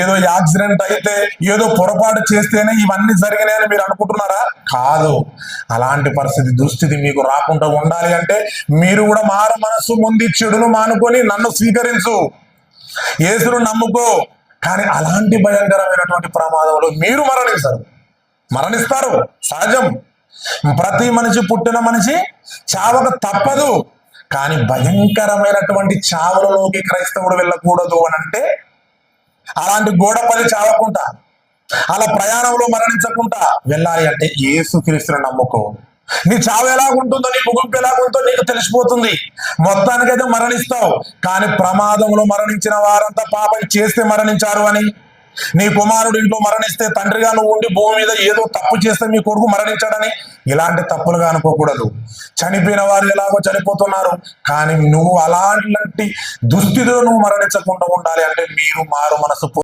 ఏదో యాక్సిడెంట్ అయితే ఏదో పొరపాటు చేస్తేనే ఇవన్నీ జరిగినాయని మీరు అనుకుంటున్నారా? కాదు. అలాంటి పరిస్థితి దుస్థితి మీకు రాకుండా ఉండాలి అంటే మీరు కూడా మారు మనస్సు ముందు చెడును మానుకొని నన్ను స్వీకరించు, యేసును నమ్ముకో. కానీ అలాంటి భయంకరమైనటువంటి ప్రమాదంలో మీరు మరణిస్తారు. సహజం. ప్రతి మనిషి, పుట్టిన మనిషి చావక తప్పదు. కానీ భయంకరమైనటువంటి చావులలోకి క్రైస్తవుడు వెళ్ళకూడదు అని అంటే, అలాంటి గోడపల్లి చావకుండా, అలా ప్రయాణంలో మరణించకుండా వెళ్ళాలి అంటే యేసుక్రీస్తుని నమ్ముకో. నీ చావు ఎలాగుంటుందో, నీ ముగింపు ఎలాగుంటుందో నీకు తెలిసిపోతుంది. మొత్తానికైతే మరణిస్తావు. కానీ ప్రమాదంలో మరణించిన వారంతా పాపం చేస్తే మరణించారు అని, నీ కుమారుడు ఇంట్లో మరణిస్తే తండ్రిగా నువ్వు ఉండి భూమి మీద ఏదో తప్పు చేస్తే మీ కొడుకు మరణించాడని ఇలాంటి తప్పులుగా అనుకోకూడదు. చనిపోయిన వారు ఎలాగో చనిపోతున్నారు, కానీ నువ్వు అలాంటి దుస్థితిలో నువ్వు మరణించకుండా ఉండాలి అంటే మీరు మారు మనసు